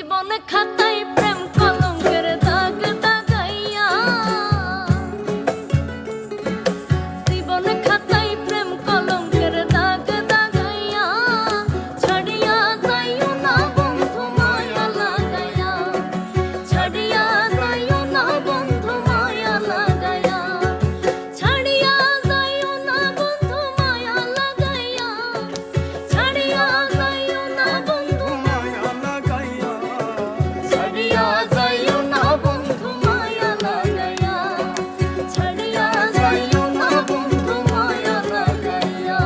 জীবন খাতায় প্রেম কলঙ্কের দাগ দাগাইয়া, জীবন খাতায় প্রেম কলঙ্কের দাগ দাগাইয়া, ছাড়িয়া যাইও না বন্ধু মায়া লাগাইয়া, ছাড়িয়া যাইও না বন্ধু মায়া লাগাইয়া, ছাড়িয়া যাইও না বন্ধু মায়া লাগাইয়া, ছাড়িয়া যাইও না বন্ধু মায়া লাগাইয়া, ছাড়িয়া যাইও না বন্ধু মায়া লাগাইয়া, ছাড়িয়া যাইও না বন্ধু মায়া লাগাইয়া।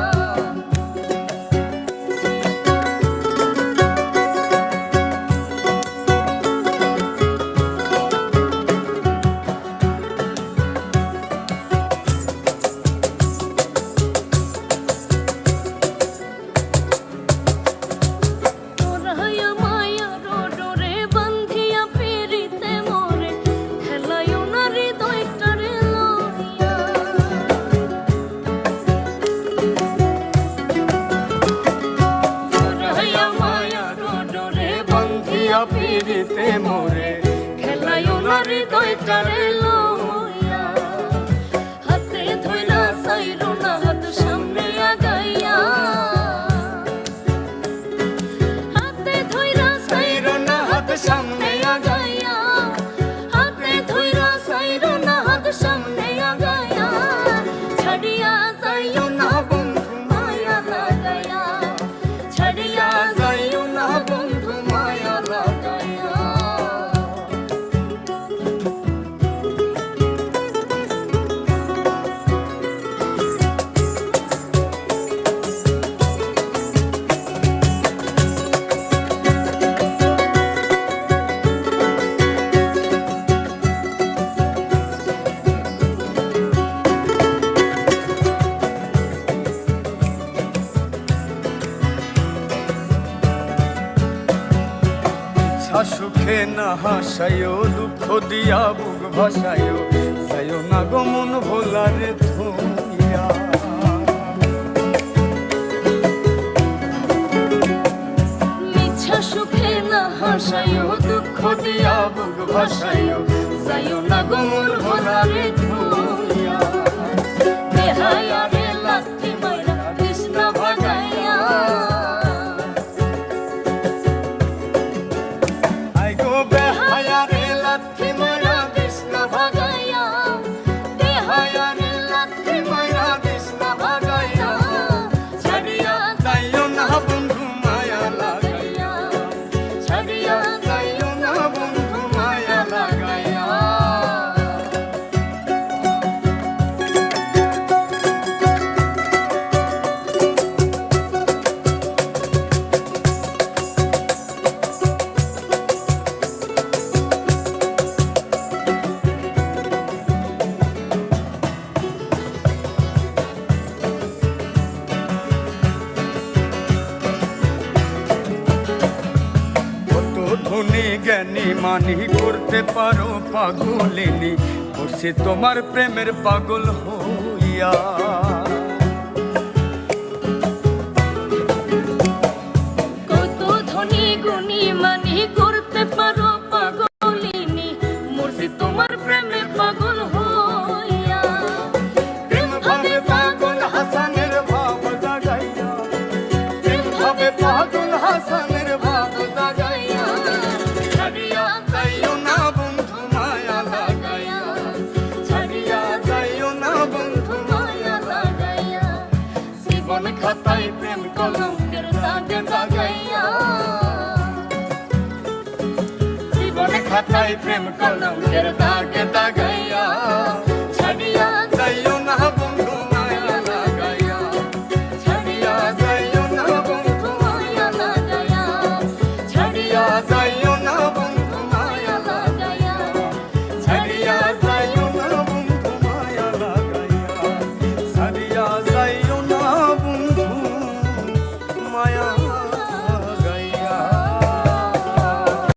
তোরাইয়া মায়া ডোরে বান্ধিয়া পিরিতে মোরে, খেলাইও না হৃদয়টারে লইয়া। তোরাইয়া মায়া ডোরে বান্ধিয়া পিরিতে মোরে, খেলাইও না হৃদয়টারে লইয়া। হাতে ধইরা চাইরো না হাত সামনে আগাইয়া, হাতে ধইরা চাইরো না হাত সামনে আগাইয়া, হাতে ধইরা চাইরো না হাত সামনে আগাইয়া, ছাড়িয়া যাইও না বন্ধু মায়া লাগাইয়া, ছাড়িয়া যাইও না বন্ধু মায়া লাগাইয়া। সুখে না হাসায়ও, দুঃখ দিয়া বুক ভাসায়ও, যাইও না গো মন ভোলারে থইয়া। মিছা সুখে না হাসায়ও, দুঃখ দিয়া বুক ভাসায়ও, যাইও না গো মন ভোলারে থইয়া। বেহায়া রে লাথি মাইরা কৃষ্ণ ভাগাইয়া, আই গো বেহায়া রে লাথি মাইরা কৃষ্ণ ভাগাইয়া, বেহায়া রে লাথি মাইরা কৃষ্ণ ভাগাইয়া, ছাড়িয়া যাইও না বন্ধু মায়া লাগাইয়া, ছাড়িয়া যাইও না বন্ধু মায়া লাগাইয়া। ধনী জ্ঞানী মানি করতে পারো পাগলিনী, বসে তোমার প্রেমের পাগল হইয়া। কত ধনী গুণী মানি করতে পারো পাগলিনী, মরছি তোমার প্রেমে পাগল হইয়া। প্রেম ভাবে পাগল হাসানের ভাব জাগাইয়া, প্রেম ভাবে পাগল হাসানের ভাব জাগাইয়া, ছাড়িয়া যাইও না বন্ধু মায়া লাগাইয়া, ছাড়িয়া যাইও না বন্ধু মায়া লাগাইয়া। জীবন খাতায় প্রেম কলঙ্কের দাগ দাগাইয়া, জীবন খাতায় প্রেম কলঙ্কের দাগ দাগাইয়া।